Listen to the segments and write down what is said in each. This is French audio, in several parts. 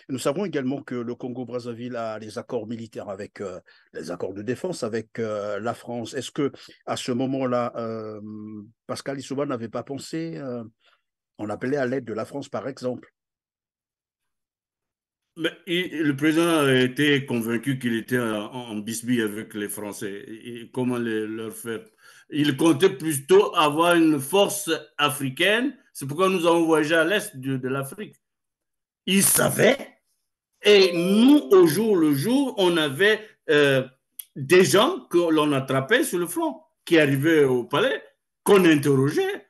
Nous savons également que le Congo-Brazzaville a des accords militaires avec les accords de défense avec la France. Est-ce que à ce moment-là, Pascal Lissouba n'avait pas pensé, on appelait à l'aide de la France, par exemple? Mais le président était convaincu qu'il était en bisbille avec les Français. Et comment leur faire? Il comptait plutôt avoir une force africaine. C'est pourquoi nous avons voyagé à l'est de l'Afrique. Il savait. Et nous, au jour le jour, on avait des gens que l'on attrapait sur le front, qui arrivaient au palais, qu'on interrogeait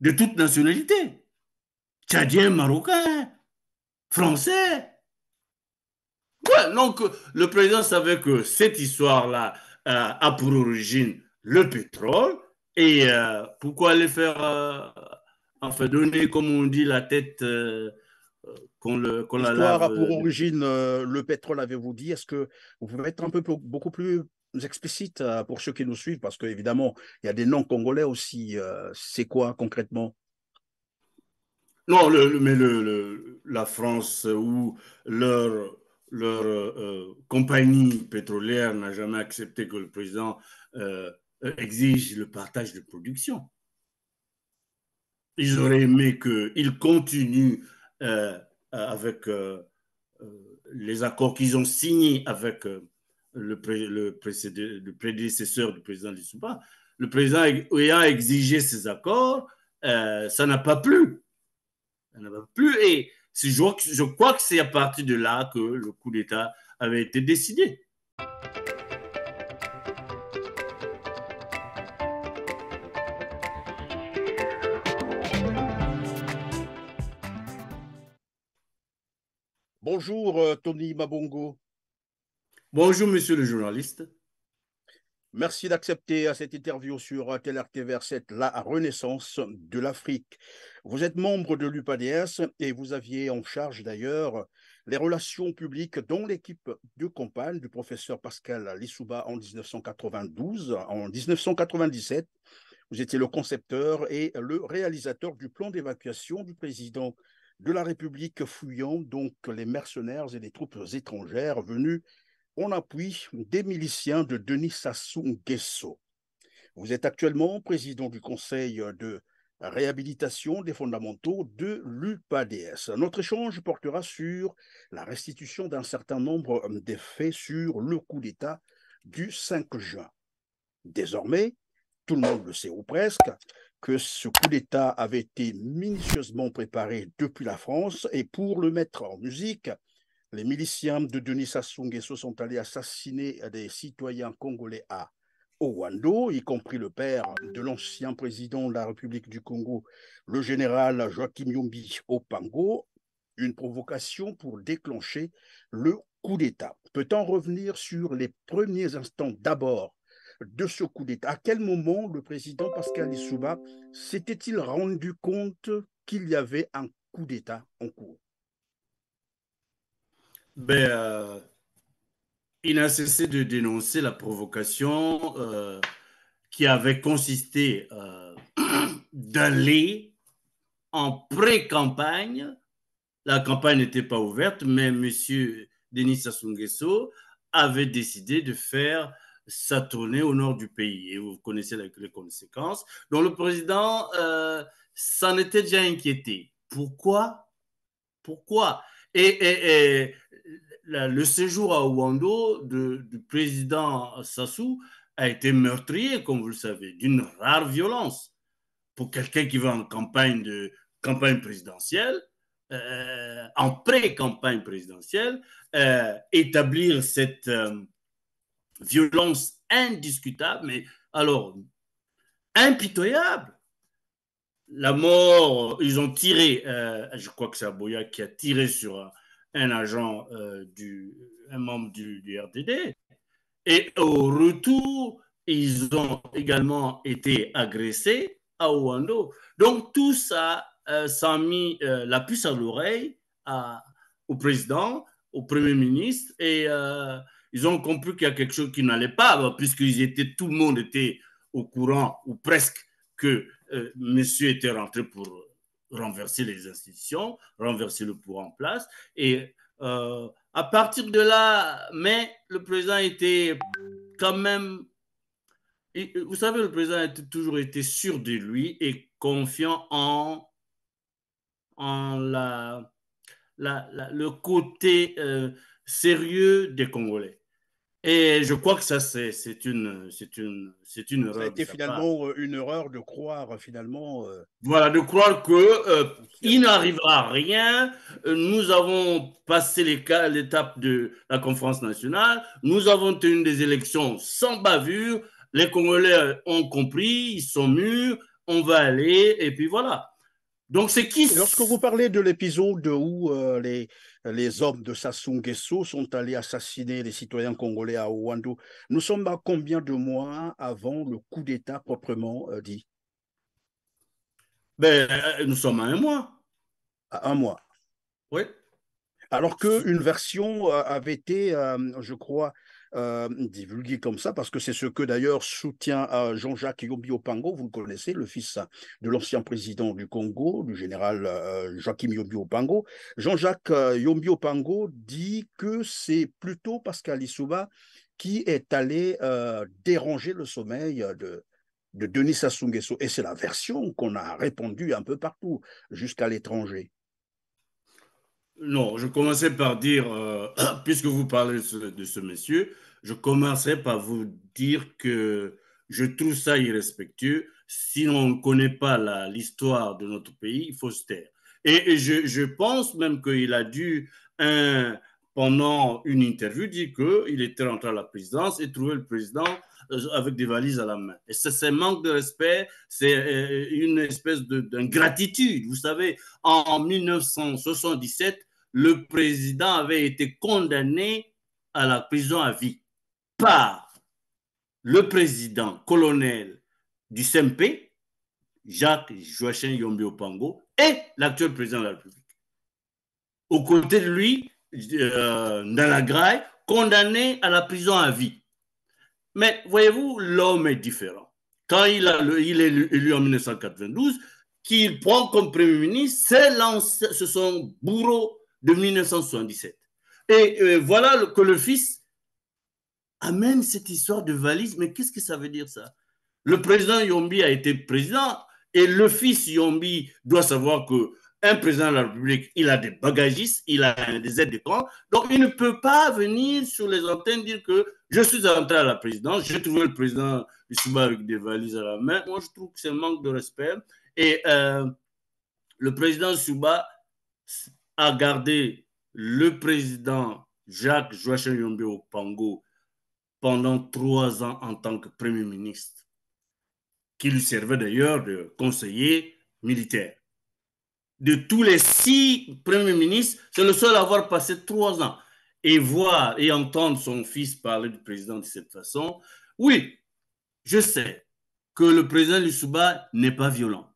de toute nationalité. Tchadiens, Marocains, Français. Ouais, donc, le président savait que cette histoire-là a pour origine le pétrole. Et pourquoi aller faire, enfin, donner, comme on dit, la tête qu'on la L'histoire lave. a pour origine le pétrole, avez-vous dit. Est-ce que vous pouvez être un peu beaucoup plus explicite pour ceux qui nous suivent? Parce qu'évidemment, il y a des noms congolais aussi. C'est quoi concrètement? Non, mais la France ou leur compagnie pétrolière n'a jamais accepté que le président euh, exige le partage de production. Ils auraient aimé qu'il continue avec les accords qu'ils ont signés avec le prédécesseur du président Lissouba. Le président ayant exigé ces accords, ça n'a pas plu. Ça n'a pas plu. Et je crois que c'est à partir de là que le coup d'État avait été décidé. Bonjour, Tony Mabongo. Bonjour, monsieur le journaliste. Merci d'accepter cette interview sur TLR-TV7, la renaissance de l'Afrique. Vous êtes membre de l'UPADS et vous aviez en charge d'ailleurs les relations publiques dans l'équipe de campagne du professeur Pascal Lissouba en 1992. En 1997, vous étiez le concepteur et le réalisateur du plan d'évacuation du président de la République fuyant donc les mercenaires et les troupes étrangères venues en appui des miliciens de Denis Sassou Nguesso. Vous êtes actuellement président du Conseil de réhabilitation des fondamentaux de l'UPADS. Notre échange portera sur la restitution d'un certain nombre des faits sur le coup d'État du 5 juin. Désormais, tout le monde le sait ou presque, que ce coup d'État avait été minutieusement préparé depuis la France et pour le mettre en musique, les miliciens de Denis Sassou Nguesso sont allés assassiner des citoyens congolais à Owando, y compris le père de l'ancien président de la République du Congo, le général Joachim Yumbi Opango, une provocation pour déclencher le coup d'État. Peut-on revenir sur les premiers instants d'abord de ce coup d'État? À quel moment le président Pascal Lissouba s'était-il rendu compte qu'il y avait un coup d'État en cours? Ben, il n'a cessé de dénoncer la provocation qui avait consisté d'aller en pré-campagne. La campagne n'était pas ouverte, mais M. Denis Sassou Nguesso avait décidé de faire sa tournée au nord du pays. Et vous connaissez les conséquences. Donc le président s'en était déjà inquiété. Pourquoi? Pourquoi? Et le séjour à Ouando du président Sassou a été meurtrier, comme vous le savez, d'une rare violence. Pour quelqu'un qui va en campagne présidentielle, en pré-campagne présidentielle, établir cette violence indiscutable, mais alors impitoyable. La mort, ils ont tiré, je crois que c'est Aboya qui a tiré sur un agent, un membre du RDD. Et au retour, ils ont également été agressés à Ouando. Donc tout ça, ça a mis la puce à l'oreille au président, au premier ministre, et ils ont compris qu'il y a quelque chose qui n'allait pas, tout le monde était au courant, ou presque, que monsieur était rentré pour renverser les institutions, renverser le pouvoir en place. Et à partir de là, mais le président était quand même, vous savez, le président a toujours été sûr de lui et confiant en le côté sérieux des Congolais. Et je crois que ça, c'est une Ça a erreur de été sa part. finalement une erreur de croire finalement. Voilà, de croire que il Certes. n'arrivera à rien. Nous avons passé l'étape de la conférence nationale. Nous avons tenu des élections sans bavure. Les Congolais ont compris, ils sont mûrs. On va aller et puis voilà. Donc c'est qui? Et lorsque vous parlez de l'épisode où les hommes de Sassou Nguesso sont allés assassiner les citoyens congolais à Ouando, nous sommes à combien de mois avant le coup d'État proprement dit? Ben, nous sommes à un mois. À un mois. Oui. Alors qu'une version avait été, je crois, divulguée comme ça, parce que c'est ce que d'ailleurs soutient Jean-Jacques Yombi Opango, vous le connaissez, le fils de l'ancien président du Congo, du général Joachim Yombi Opango. Jean-Jacques Yombi Opango dit que c'est plutôt Pascal Lissouba qui est allé déranger le sommeil de Denis Sassou Nguesso. Et c'est la version qu'on a répandue un peu partout, jusqu'à l'étranger. Non, je commençais par dire, puisque vous parlez de ce monsieur, je commencerai par vous dire que je trouve ça irrespectueux. Si on ne connaît pas l'histoire de notre pays, il faut se taire. Et je pense même qu'il a dû, pendant une interview, dire qu'il était rentré à la présidence et trouver le président avec des valises à la main. Et c'est un manque de respect, c'est une espèce d'ingratitude. Vous savez, en 1977, le président avait été condamné à la prison à vie par le président colonel du CMP, Jacques Joachim Yombi Opango, et l'actuel président de la République. Aux côtés de lui, Ndalagraï, condamné à la prison à vie. Mais voyez-vous, l'homme est différent. Quand il est élu en 1992, qu'il prend comme Premier ministre, c'est son bourreau de 1977. Et voilà que le fils amène cette histoire de valise. Mais qu'est-ce que ça veut dire ça? Le président Yombi a été président et le fils Yombi doit savoir que un président de la République, il a des bagagistes, il a des aides de camp, donc il ne peut pas venir sur les antennes dire que je suis entré à la présidence, j'ai trouvé le président Lissouba avec des valises à la main. Moi, je trouve que c'est un manque de respect. Et le président Lissouba a gardé le président Jacques Joachim Yombi Opango pendant 3 ans en tant que Premier ministre, qui lui servait d'ailleurs de conseiller militaire. De tous les 6 premiers ministres, c'est le seul à avoir passé 3 ans. Et voir et entendre son fils parler du président de cette façon, oui, je sais que le président Lissouba n'est pas violent.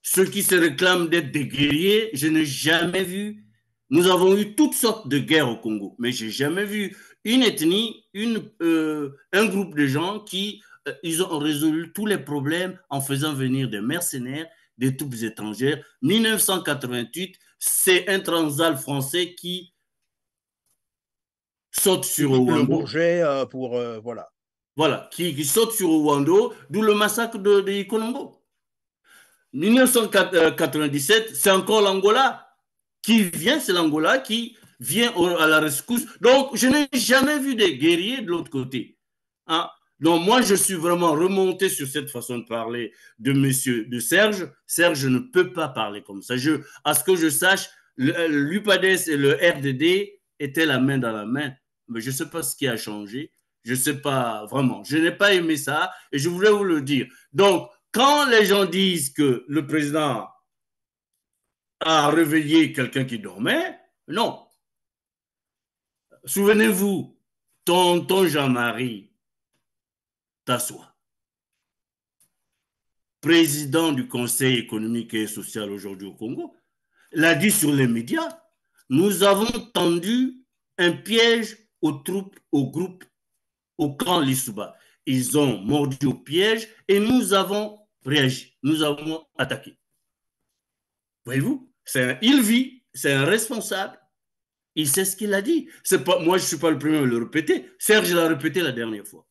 Ceux qui se réclament d'être des guerriers, je n'ai jamais vu. Nous avons eu toutes sortes de guerres au Congo, mais je n'ai jamais vu une ethnie, un groupe de gens qui ils ont résolu tous les problèmes en faisant venir des mercenaires, des troupes étrangères. 1988, c'est un transal français qui saute sur Le Ouando. Bourget pour, voilà. Voilà, qui saute sur Ouando, d'où le massacre de Ikonongo. 1997, c'est encore l'Angola qui vient, c'est l'Angola qui vient à la rescousse. Donc, je n'ai jamais vu des guerriers de l'autre côté. Hein? Donc, moi, je suis vraiment remonté sur cette façon de parler de monsieur, de Serge. Serge ne peut pas parler comme ça. À ce que je sache, l'UPADES et le RDD étaient la main dans la main. Mais je ne sais pas ce qui a changé. Je ne sais pas vraiment. Je n'ai pas aimé ça et je voulais vous le dire. Donc, quand les gens disent que le président a réveillé quelqu'un qui dormait, non. Souvenez-vous, tonton Jean-Marie Tassoua, président du Conseil économique et social aujourd'hui au Congo, l'a dit sur les médias, nous avons tendu un piège aux troupes, aux groupes, au camp Lissouba. Ils ont mordu au piège et nous avons réagi, nous avons attaqué. Voyez-vous, il vit, c'est un responsable. Il sait ce qu'il a dit. Pas, moi, je ne suis pas le premier à le répéter. Serge l'a répété la dernière fois.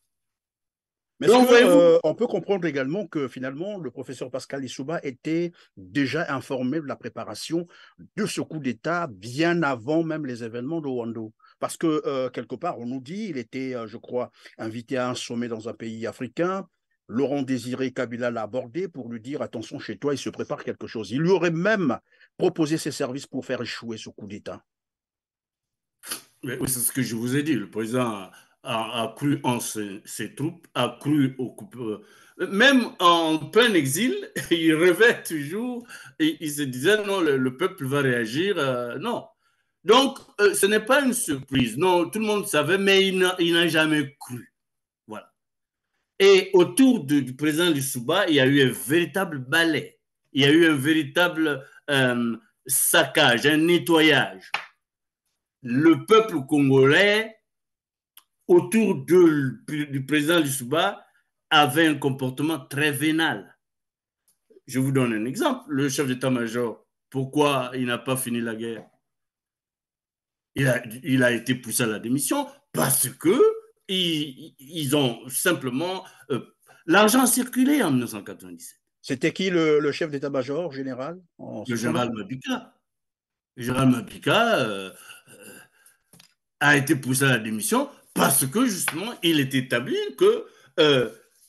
Mais est-ce Donc, voyez-vous, qu'on peut comprendre également que finalement, le professeur Pascal Lissouba était déjà informé de la préparation de ce coup d'État bien avant même les événements de Wando? Parce que quelque part, on nous dit, il était, je crois, invité à un sommet dans un pays africain. Laurent Désiré Kabila l'a abordé pour lui dire, attention, chez toi, il se prépare quelque chose. Il lui aurait même proposé ses services pour faire échouer ce coup d'État. oui, c'est ce que je vous ai dit. Le président a cru en ses troupes, a cru au même en plein exil, il rêvait toujours et il se disait non, le peuple va réagir. Non. Donc, ce n'est pas une surprise. Non, tout le monde savait, mais il n'a jamais cru. Voilà. Et autour du président Lissouba, il y a eu un véritable balai. Il y a eu un véritable saccage, un nettoyage. Le peuple congolais, autour du président Lissouba, avait un comportement très vénal. Je vous donne un exemple. Le chef d'état-major, pourquoi il n'a pas fini la guerre? Il a été poussé à la démission parce que ils ont simplement l'argent circulé en 1997. C'était qui le chef d'état-major général en Le ce temps-là? général Mabika. Le général Mabika a été poussé à la démission parce que justement, il est établi que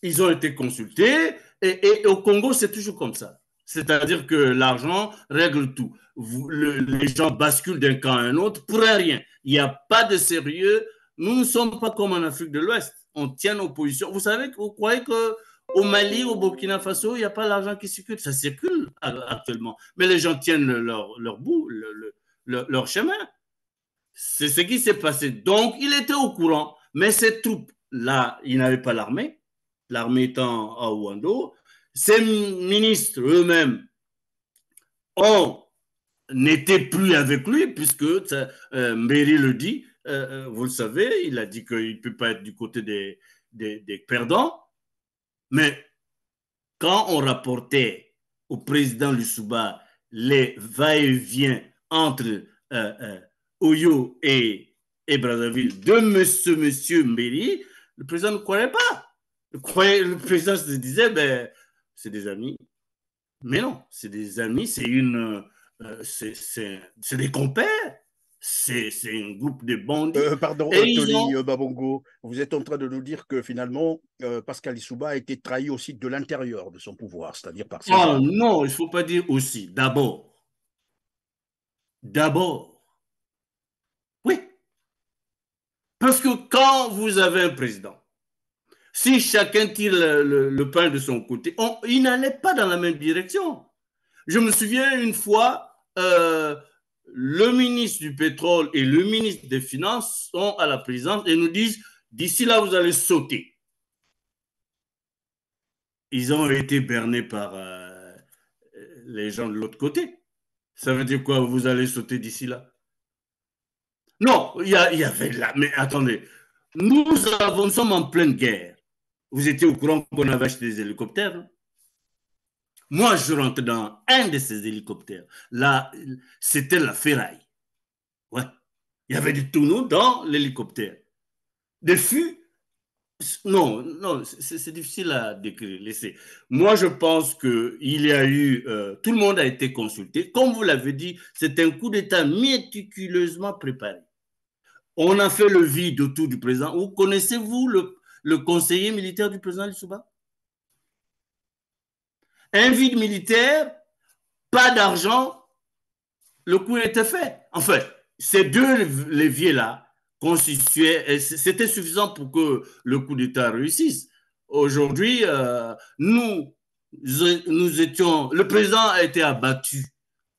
ils ont été consultés et au Congo, c'est toujours comme ça. C'est-à-dire que l'argent règle tout. Les gens basculent d'un camp à un autre pour rien. Il n'y a pas de sérieux. Nous ne sommes pas comme en Afrique de l'Ouest. On tient nos positions. Vous savez, vous croyez qu'au Mali, au Burkina Faso, il n'y a pas l'argent qui circule. Ça circule actuellement. Mais les gens tiennent leur bout, leur chemin. C'est ce qui s'est passé. Donc, il était au courant, mais ces troupes-là, il n'avait pas l'armée, l'armée étant à Ouando. Ces ministres eux-mêmes n'étaient plus avec lui, puisque Mbéry le dit, vous le savez, il a dit qu'il ne peut pas être du côté des perdants. Mais quand on rapportait au président Lissouba les va-et-vient entre Oyo et Brazzaville de monsieur Mbéry, le président ne croyait pas. Le président se disait, ben, c'est des amis. Mais non, c'est des amis, c'est des compères, c'est un groupe de bandits. Pardon, Et ils Tony ont Babongo, vous êtes en train de nous dire que finalement, Pascal Lissouba a été trahi aussi de l'intérieur de son pouvoir, c'est-à-dire par ses oh hommes. non, il ne faut pas dire aussi. D'abord, oui, parce que quand vous avez un président, si chacun tire le pain de son côté, il n'allait pas dans la même direction. Je me souviens une fois, le ministre du pétrole et le ministre des Finances sont à la présidence et nous disent, d'ici là, vous allez sauter. Ils ont été bernés par les gens de l'autre côté. Ça veut dire quoi, vous allez sauter d'ici là? Non, il y avait là, mais attendez, nous sommes en pleine guerre. Vous étiez au courant qu'on avait acheté des hélicoptères, hein? Moi, je rentre dans un de ces hélicoptères. Là, c'était la ferraille. Ouais. Il y avait des tonneaux dans l'hélicoptère. Des fûts. Non, non, c'est difficile à décrire. Laissez. Moi, je pense qu'il y a eu. Tout le monde a été consulté. Comme vous l'avez dit, c'est un coup d'État méticuleusement préparé. On a fait le vide autour du président. Vous connaissez-vous le conseiller militaire du président Lissouba? Un vide militaire, pas d'argent, le coup était fait. En fait, ces deux leviers-là c'était suffisant pour que le coup d'État réussisse. Aujourd'hui, nous étions, le président a été abattu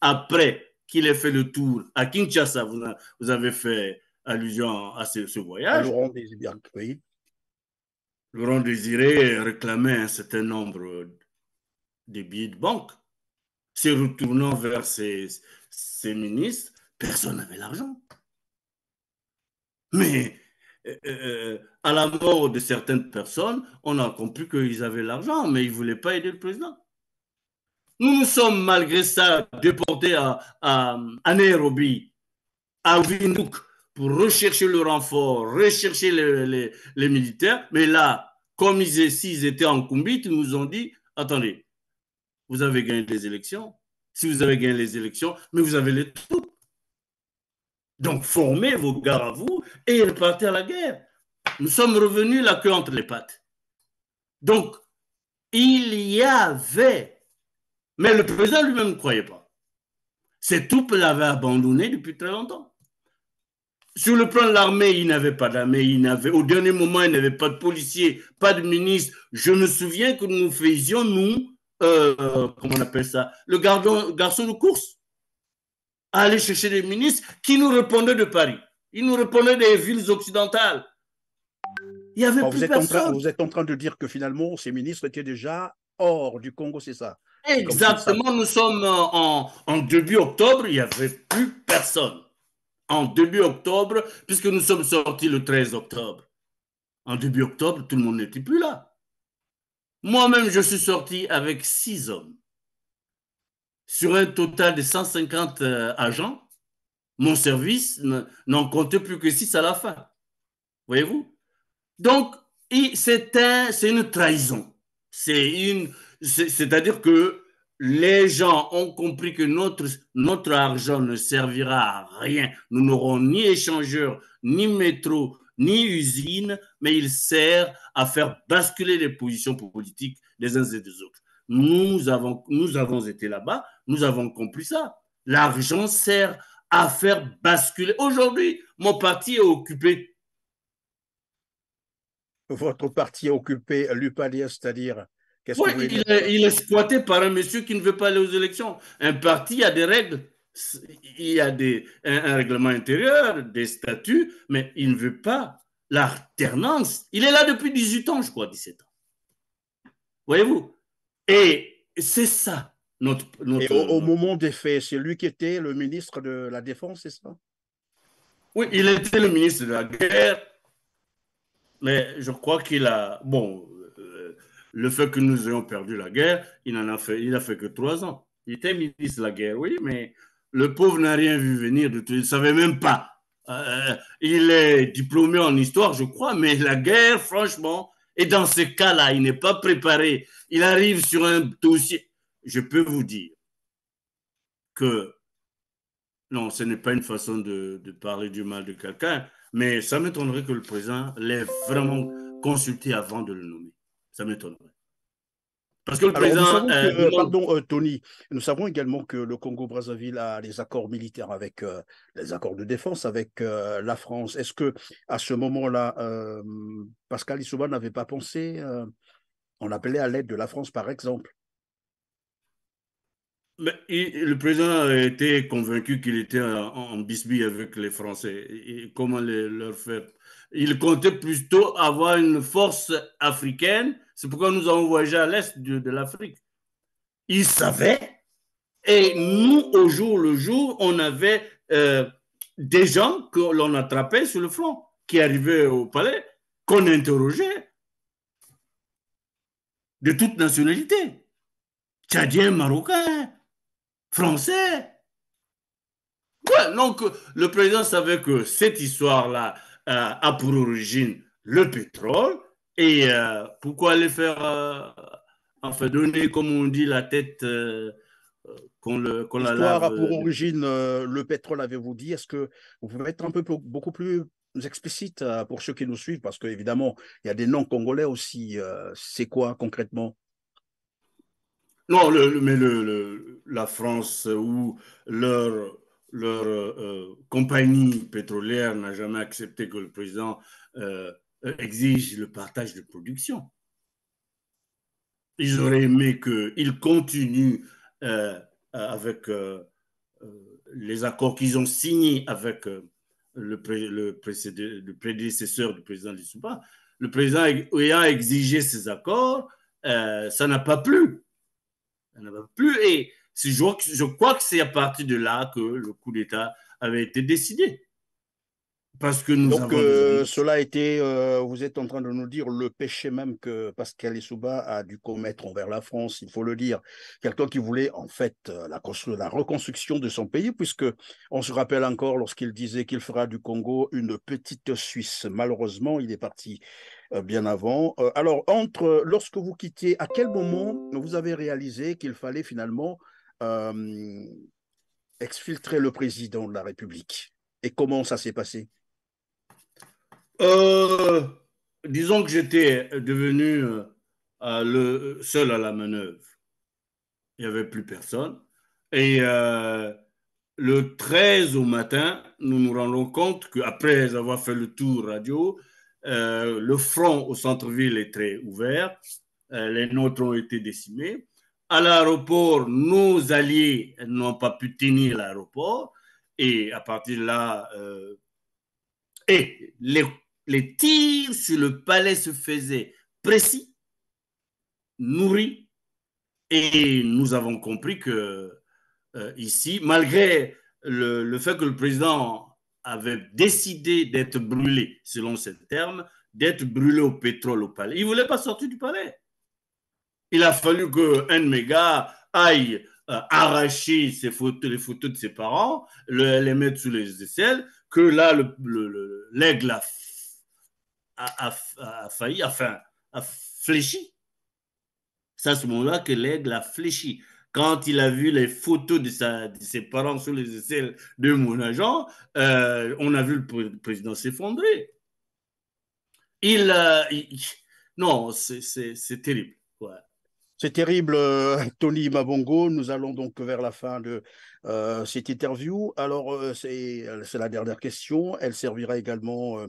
après qu'il ait fait le tour à Kinshasa. Vous avez fait allusion à ce À voyage. Laurent Désiré, oui. Laurent Désiré réclamait un certain nombre de billets de banque. Se retournant vers ses ministres, personne n'avait l'argent. Mais à la mort de certaines personnes, on a compris qu'ils avaient l'argent, mais ils ne voulaient pas aider le président. Nous nous sommes malgré ça déportés à Nairobi, à Windhoek, pour rechercher le renfort, rechercher les militaires. Mais là, comme s'ils étaient en combite, ils nous ont dit, attendez, vous avez gagné les élections. Si vous avez gagné les élections, mais vous avez les troupes. Donc, formez vos gars à vous et repartez à la guerre. Nous sommes revenus la queue entre les pattes. Donc, il y avait, mais le président lui-même ne croyait pas. Ses troupes l'avaient abandonné depuis très longtemps. Sur le plan de l'armée, il n'avait pas d'armée, au dernier moment, il n'avait pas de policiers, pas de ministre. Je me souviens que nous faisions, comment on appelle ça, le garçon de course, à aller chercher des ministres qui nous répondaient de Paris. Ils nous répondaient des villes occidentales. Il n'y avait plus personne. Vous êtes en train de dire que finalement, ces ministres étaient déjà hors du Congo, c'est ça? Exactement, nous sommes en début octobre, il n'y avait plus personne. En début octobre, puisque nous sommes sortis le 13 octobre. En début octobre, tout le monde n'était plus là. Moi-même, je suis sorti avec 6 hommes. Sur un total de 150 agents, mon service n'en comptait plus que 6 à la fin. Voyez-vous? Donc, c'est une trahison. C'est-à-dire que les gens ont compris que notre argent ne servira à rien. Nous n'aurons ni échangeurs, ni métro, ni usine, mais il sert à faire basculer les positions politiques des uns et des autres. Nous avons été là-bas, nous avons compris ça. L'argent sert à faire basculer. Aujourd'hui, mon parti est occupé. Votre parti est occupé, l'UPADS, c'est-à-dire, qu'est-ce que Oui, vous voulez dire? il est exploité par un monsieur qui ne veut pas aller aux élections. Un parti a des règles, il y a un règlement intérieur, des statuts, mais il ne veut pas l'alternance. Il est là depuis 18 ans, je crois, 17 ans. Voyez-vous? Et c'est ça, Et au moment des faits, c'est lui qui était le ministre de la Défense, c'est ça? Oui, il était le ministre de la guerre, mais je crois qu'il a... Bon, le fait que nous ayons perdu la guerre, il a fait que 3 ans. Il était ministre de la guerre, oui, mais le pauvre n'a rien vu venir de tout. Il ne savait même pas. Il est diplômé en histoire, je crois, mais la guerre, franchement, et dans ce cas-là, il n'est pas préparé. Il arrive sur un dossier. Je peux vous dire que non, ce n'est pas une façon de parler du mal de quelqu'un, mais ça m'étonnerait que le président l'ait vraiment consulté avant de le nommer. Ça m'étonnerait. Parce que le Alors, nous président savons que, demande. pardon, Tony, nous savons également que le Congo-Brazzaville a des accords militaires avec, les accords de défense avec la France. Est-ce que à ce moment-là, Pascal Lissouba n'avait pas pensé, on appelait à l'aide de la France, par exemple? Mais le président était convaincu qu'il était en bisbille avec les Français. Et comment leur faire? Il comptait plutôt avoir une force africaine. C'est pourquoi nous avons voyagé à l'est de l'Afrique. Il savait. Et nous, au jour le jour, on avait des gens que l'on attrapait sur le front, qui arrivaient au palais, qu'on interrogeait de toute nationalité. Tchadiens, Marocains, Français. Ouais, donc, le président savait que cette histoire-là a pour origine le pétrole. Et pourquoi aller faire, enfin, donner, comme on dit, la tête qu'on la L'histoire lave. a pour origine le pétrole, avez-vous dit? Est-ce que vous pouvez être un peu beaucoup plus explicite pour ceux qui nous suivent? Parce qu'évidemment, il y a des noms congolais aussi. C'est quoi concrètement? Non, mais la France ou leur compagnie pétrolière n'a jamais accepté que le président euh, exige le partage de production. Ils auraient aimé qu'il continue avec les accords qu'ils ont signés avec le prédécesseur du président Lissouba. Le président ayant exigé ces accords, ça n'a pas plu. Ça n'a pas plu. Et je crois que c'est à partir de là que le coup d'État avait été décidé. parce que nous Donc, avons des amis. cela a été, vous êtes en train de nous dire le péché même que Pascal Lissouba a dû commettre envers la France, il faut le dire. Quelqu'un qui voulait en fait la reconstruction de son pays, puisque on se rappelle encore lorsqu'il disait qu'il fera du Congo une petite Suisse. Malheureusement, il est parti bien avant. Alors, lorsque vous quittiez, à quel moment vous avez réalisé qu'il fallait finalement euh, exfiltrer le président de la République? Et comment ça s'est passé? Euh, Disons que j'étais devenu le seul à la manœuvre. Il n'y avait plus personne. Et le 13 au matin, nous nous rendons compte qu'après avoir fait le tour radio, le front au centre-ville est très ouvert. Les nôtres ont été décimés. À l'aéroport, nos alliés n'ont pas pu tenir l'aéroport. Et à partir de là, et les tirs sur le palais se faisaient précis, nourris, et nous avons compris que ici, malgré le fait que le président avait décidé d'être brûlé, selon ses termes, d'être brûlé au pétrole au palais, il ne voulait pas sortir du palais. Il a fallu qu'un de mes gars aille arracher les photos de ses parents, les mettre sous les aisselles, que là, l'aigle a failli, enfin, a fléchi. C'est à ce moment-là que l'aigle a fléchi. Quand il a vu les photos de ses parents sur les aisselles de mon agent, on a vu le président s'effondrer. Il, non, c'est terrible. Ouais. C'est terrible, Tony Mabongo. Nous allons donc vers la fin de cette interview. Alors, c'est la dernière question. Elle servira également,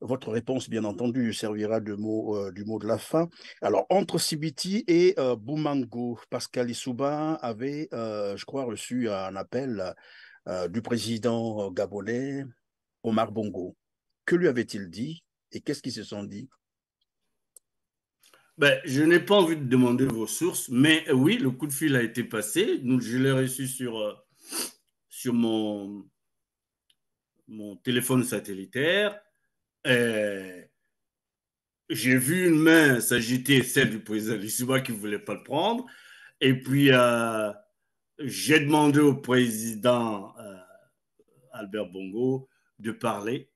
votre réponse, bien entendu, servira du mot de la fin. Alors, entre Sibiti et Boumango, Pascal Lissouba avait, je crois, reçu un appel du président gabonais, Omar Bongo. Que lui avait-il dit et qu'est-ce qu'ils se sont dit? Ben, je n'ai pas envie de demander vos sources, mais oui, le coup de fil a été passé. Donc, je l'ai reçu sur mon téléphone satellitaire. Euh, j'ai vu une main s'agiter, celle du président Lissouba qui ne voulait pas le prendre. Et puis, j'ai demandé au président Albert Bongo de parler.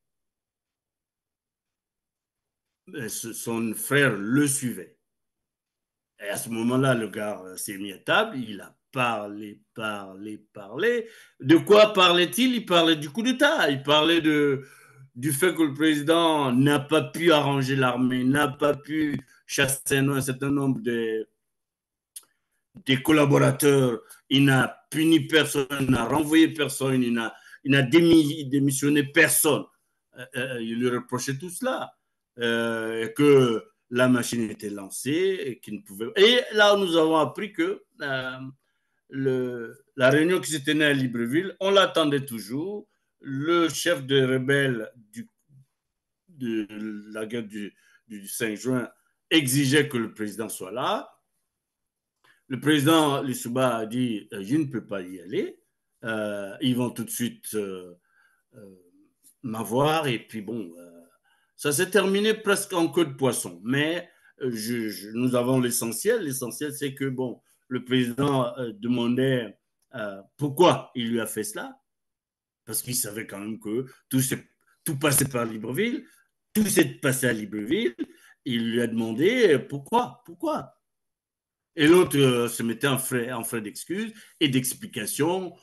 Son frère le suivait. Et à ce moment-là, le gars s'est mis à table, il a parlé. De quoi parlait-il? Il parlait du coup d'État, il parlait du fait que le président n'a pas pu arranger l'armée, n'a pas pu chasser un certain nombre des collaborateurs, il n'a puni personne, il n'a renvoyé personne, il n'a démissionné personne. Il lui reprochait tout cela, que la machine était lancée et qu'il ne pouvait. Et là, nous avons appris que la réunion qui se tenait à Libreville, on l'attendait toujours. Le chef des rebelles de la guerre du 5 juin exigeait que le président soit là. Le président Lissouba a dit je ne peux pas y aller. Ils vont tout de suite euh, m'avoir. Et puis bon, ça s'est terminé presque en queue de poisson. Mais nous avons l'essentiel. L'essentiel, c'est que bon, le président demandait pourquoi il lui a fait cela. Parce qu'il savait quand même que tout passait par Libreville. Tout s'est passé à Libreville. Il lui a demandé pourquoi. Et l'autre se mettait en frais d'excuses et d'explications,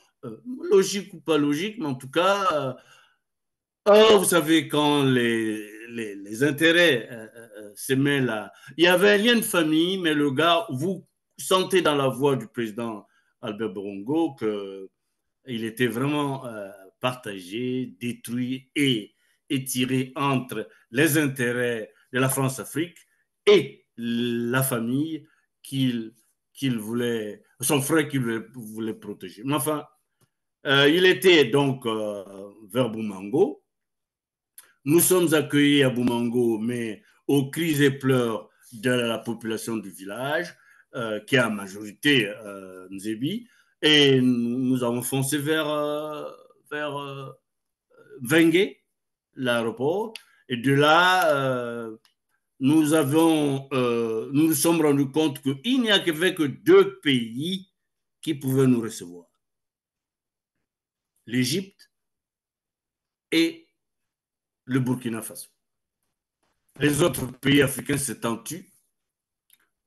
logiques ou pas logiques, mais en tout cas, oh, vous savez, quand les intérêts se mêlent à. Il y avait un lien de famille, mais le gars, vous sentez dans la voix du président Albert Borongo qu'il était vraiment partagé, détruit et étiré entre les intérêts de la France-Afrique et la famille qu'il voulait, son frère qu'il voulait protéger. Mais enfin, il était donc vers Boumango. Nous sommes accueillis à Boumango, mais aux cris et pleurs de la population du village, qui est en majorité Nzebi, et nous avons foncé vers Vengue, l'aéroport. Et de là, nous nous sommes rendus compte qu'il n'y avait que deux pays qui pouvaient nous recevoir. L'Égypte et le Burkina Faso. Les autres pays africains s'étant tus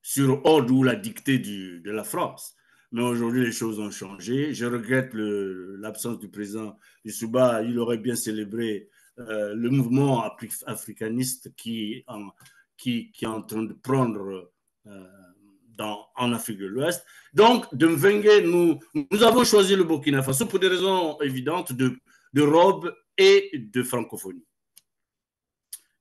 sur ordre ou la dictée de la France. Mais aujourd'hui, les choses ont changé. Je regrette l'absence du président Youssouba. Il aurait bien célébré le mouvement africaniste qui est en train de prendre en Afrique de l'Ouest. Donc, de Mvengue, nous avons choisi le Burkina Faso pour des raisons évidentes de robe et de francophonie.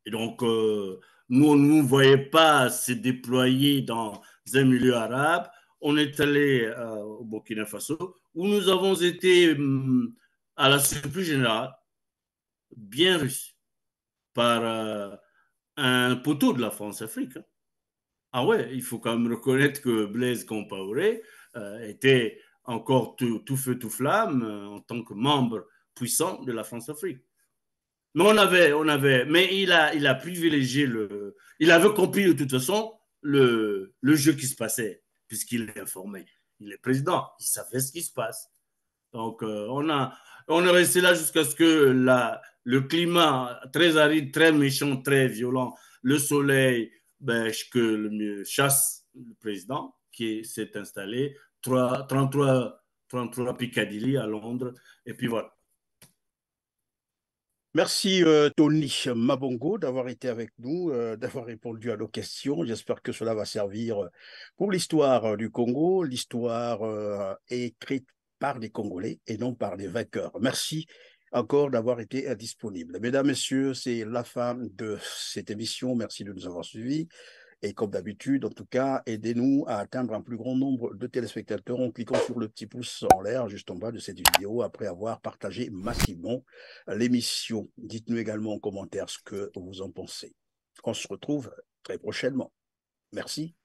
Et donc, nous, on ne nous voyait pas se déployer dans un milieu arabe. On est allé au Burkina Faso, où nous avons été, à la surprise générale, bien reçus par un poteau de la France-Afrique. Ah ouais, il faut quand même reconnaître que Blaise Compaoré était encore tout feu, tout flamme en tant que membre puissant de la France-Afrique. Mais mais il a privilégié il avait compris de toute façon le jeu qui se passait, puisqu'il est informé. Il est président, il savait ce qui se passe. Donc, on est resté là jusqu'à ce que le climat très aride, très méchant, très violent, le soleil, que chasse le président qui s'est installé, 33 Piccadilly à Londres, et puis voilà. Merci Tony Mabongo d'avoir été avec nous, d'avoir répondu à nos questions. J'espère que cela va servir pour l'histoire du Congo. L'histoire écrite par les Congolais et non par les vainqueurs. Merci encore d'avoir été disponible. Mesdames, Messieurs, c'est la fin de cette émission. Merci de nous avoir suivis. Et comme d'habitude, en tout cas, aidez-nous à atteindre un plus grand nombre de téléspectateurs en cliquant sur le petit pouce en l'air juste en bas de cette vidéo après avoir partagé massivement l'émission. Dites-nous également en commentaire ce que vous en pensez. On se retrouve très prochainement. Merci.